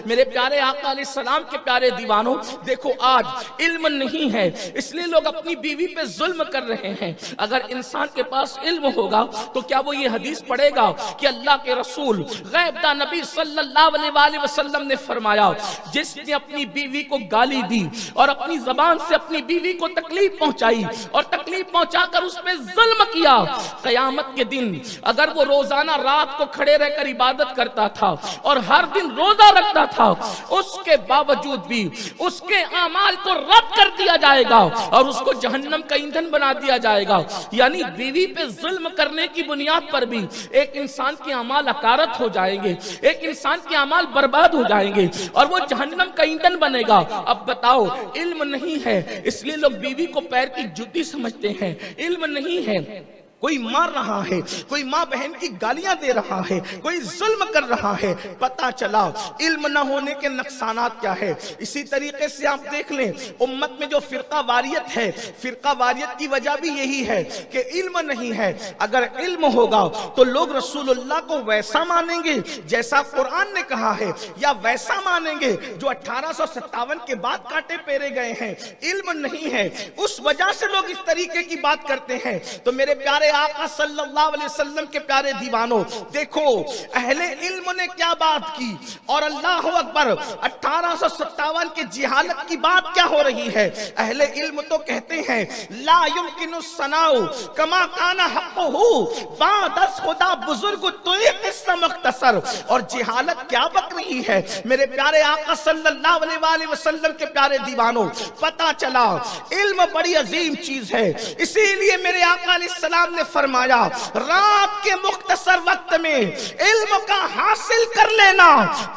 میرے پیارے آقا علیہ السلام کے پیارے دیوانوں، دیکھو آج علم نہیں ہے اس لیے لوگ اپنی بیوی پہ ظلم کر رہے ہیں۔ اگر انسان کے پاس علم ہوگا تو کیا وہ یہ حدیث پڑھے گا کہ اللہ کے رسول غیب داں نبی صلی اللہ علیہ وآلہ وسلم نے فرمایا جس نے اپنی بیوی کو گالی دی اور اپنی زبان سے اپنی بیوی کو تکلیف پہنچائی اور تکلیف پہنچا کر اس پہ ظلم کیا، قیامت کے دن اگر وہ روزانہ رات کو کھڑے رہ کر عبادت کرتا تھا اور ہر دن روزہ رکھتا تھا، اس کے باوجود بھی اس کے اعمال کو رد کر دیا جائے گا اور اس کو جہنم کا ایندھن بنا دیا جائے گا۔ یعنی بیوی پہ ظلم کرنے کی بنیاد پر بھی ایک انسان کے اعمال اکارت ہو جائیں گے، ایک انسان کے اعمال برباد ہو جائیں گے اور وہ جہنم کا ایندھن بنے گا۔ اب بتاؤ، علم نہیں ہے اس لیے لوگ بیوی کو پیر کی جوتی سمجھتے ہیں، علم نہیں ہے، کوئی مار رہا ہے، کوئی ماں بہن کی گالیاں دے رہا ہے، کوئی ظلم کر رہا ہے، پتہ چلا علم نہ ہونے کے نقصانات کیا ہے۔ اسی طریقے سے آپ دیکھ لیں امت میں جو فرقہ واریت ہے، فرقہ واریت کی وجہ بھی یہی ہے کہ علم نہیں ہے۔ اگر علم ہوگا تو لوگ رسول اللہ کو ویسا مانیں گے جیسا قرآن نے کہا ہے، یا ویسا مانیں گے جو 1857 کے بعد کاٹے پیرے گئے ہیں۔ علم نہیں ہے، اس وجہ سے لوگ اس طریقے کی بات کرتے ہیں۔ تو میرے پیارے آقا صلی اللہ علیہ وسلم کے پیارے دیوانوں، دیکھو اہل علم نے کیا بات کی، اور اللہ اکبر 1857 کے جہالت کی بات کیا ہو رہی ہے۔ اہل علم تو کہتے ہیں لا یمکن الثناء کما کان حقہ، بعد از خدا بزرگ تو یہ قصہ مختصر، اور جہالت کیا بک رہی ہے۔ میرے پیارے آقا صلی اللہ علیہ وآلہ وسلم کے پیارے دیوانوں، پتہ چلا علم بڑی عظیم چیز ہے۔ اسی لیے میرے آقا علیہ السلام نے فرمایا رات کے مختصر وقت میں علم کا حاصل کر لینا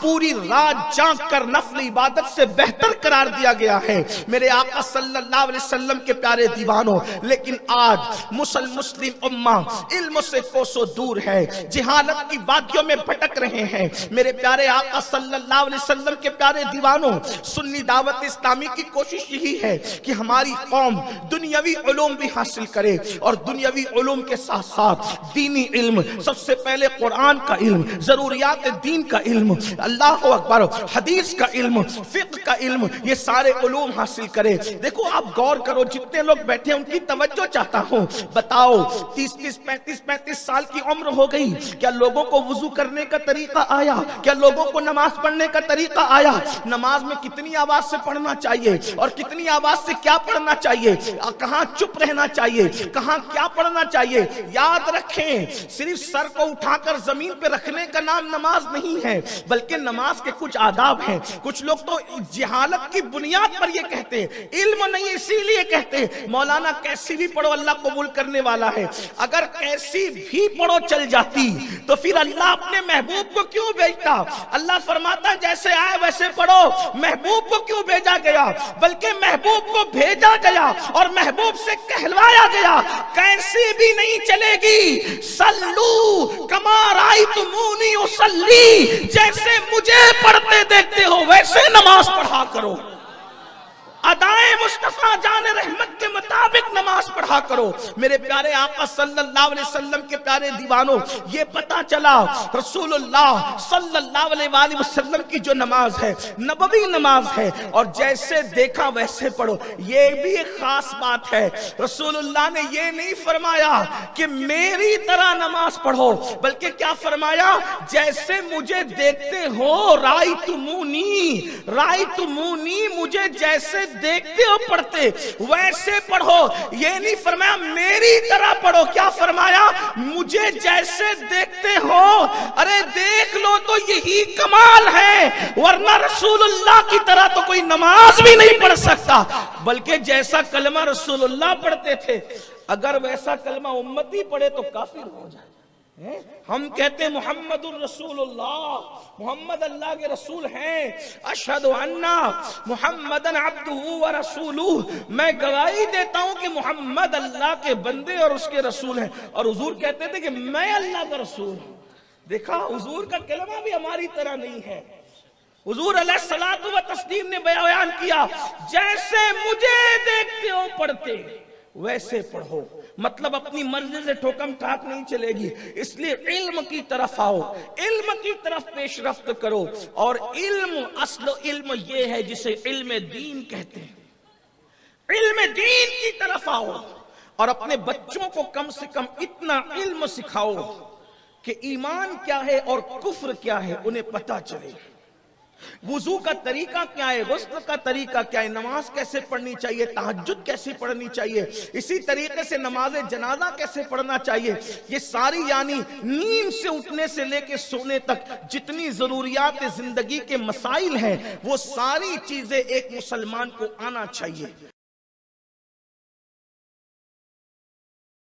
پوری رات جاگ کر نفل عبادت سے بہتر قرار دیا گیا ہے۔ میرے آقا صلی اللہ علیہ وسلم کے پیارے دیوانوں، لیکن آج مسلم امہ علم سے کوسوں دور ہے، جہالت کی وادیوں میں بھٹک رہے ہیں۔ میرے پیارے آقا صلی اللہ علیہ وسلم کے پیارے دیوانوں، سنی دعوت اسلامی کی کوشش یہی ہے کہ ہماری قوم دنیاوی علوم بھی حاصل کرے، اور دنیاوی علوم کے ساتھ ساتھ دینی علم، سب سے پہلے قرآن کا علم، ضروریات دین کا علم، اللہ اکبر، حدیث کا علم، فقہ کا علم، یہ سارے علوم حاصل کرے۔ دیکھو آپ غور کرو، جتنے لوگ بیٹھے ہیں ان کی توجہ چاہتا ہوں۔ بتاؤ 30 35 سال کی عمر ہو گئی، کیا لوگوں کو وضو کرنے کا طریقہ آیا؟ کیا لوگوں کو نماز پڑھنے کا طریقہ آیا؟ نماز میں کتنی آواز سے پڑھنا چاہیے اور کتنی آواز سے کیا پڑھنا چاہیے، کہاں چپ رہنا چاہیے، کہاں کیا پڑھنا چاہیے؟ یاد رکھیں، صرف سر کو اٹھا کر زمین پہ رکھنے کا نام نماز نہیں ہے، بلکہ نماز کے کچھ آداب ہیں۔ کچھ لوگ تو جہالت کی بنیاد پر یہ کہتے ہیں، علم نہیں اسی لیے کہتے ہیں مولانا کیسی بھی پڑھو اللہ قبول کرنے والا ہے۔ اگر کیسی بھی پڑھو چل جاتی تو پھر اللہ اپنے محبوب کو کیوں بھیجتا؟ اللہ فرماتا جیسے آئے ویسے پڑھو، محبوب کو کیوں بھیجا گیا؟ بلکہ محبوب کو بھیجا گیا اور محبوب سے کہلوایا گیا کیسی بھی نہیں چلے گی، سلو کما رأیتمونی اصلی، جیسے مجھے پڑھتے دیکھتے ہو ویسے نماز پڑھا کرو، ادائے مصطفیٰ جان رحمت کے مطابق نماز پڑھا کرو۔ میرے پیارے آقا صلی اللہ علیہ وسلم کے پیارے دیوانوں، یہ پتا چلا رسول اللہ صلی اللہ علیہ وآلہ وسلم کی جو نماز ہے نبوی نماز ہے، اور جیسے دیکھا ویسے پڑھو۔ یہ بھی ایک خاص بات ہے، رسول اللہ نے یہ نہیں فرمایا کہ میری طرح نماز پڑھو، بلکہ کیا فرمایا؟ جیسے مجھے دیکھتے ہو، رائیتمونی، مجھے جیسے دیکھتے ہو پڑھتے ویسے پڑھو۔ یہ نہیں فرمایا میری طرح پڑھو، کیا فرمایا؟ مجھے جیسے دیکھتے ہو۔ ارے دیکھ لو تو یہی کمال ہے، ورنہ رسول اللہ کی طرح تو کوئی نماز بھی نہیں پڑھ سکتا، بلکہ جیسا کلمہ رسول اللہ پڑھتے تھے اگر ویسا کلمہ امتی پڑھے تو کافر ہو جائے۔ ہم کہتے ہیں محمد الرسول اللہ، محمد اللہ کے رسول ہیں، اشہد ان محمدن عبدہ ورسولہ، میں گواہی دیتا ہوں کہ محمد اللہ کے بندے اور اس کے رسول ہیں، اور حضور کہتے تھے کہ میں اللہ کا رسول ہوں۔ دیکھا حضور کا کلمہ بھی ہماری طرح نہیں ہے۔ حضور علیہ الصلوۃ والتسلیم نے بیان کیا جیسے مجھے دیکھتے ہو پڑھتے ویسے پڑھو۔ مطلب اپنی مرضی سے ٹھوکم ٹھاک نہیں چلے گی، اس لیے علم کی طرف آؤ، علم کی طرف پیش رفت کرو، اور علم اصل علم یہ ہے جسے علم دین کہتے ہیں۔ علم دین کی طرف آؤ اور اپنے بچوں کو کم سے کم اتنا علم سکھاؤ کہ ایمان کیا ہے اور کفر کیا ہے انہیں پتہ چلے، وضو کا طریقہ کیا ہے، غسل کا طریقہ کیا ہے، نماز کیسے پڑھنی چاہیے، تہجد کیسے پڑھنی چاہیے، اسی طریقے سے نماز جنازہ کیسے پڑھنا چاہیے، یہ ساری یعنی نیند سے اٹھنے سے لے کے سونے تک جتنی ضروریات زندگی کے مسائل ہیں وہ ساری چیزیں ایک مسلمان کو آنا چاہیے۔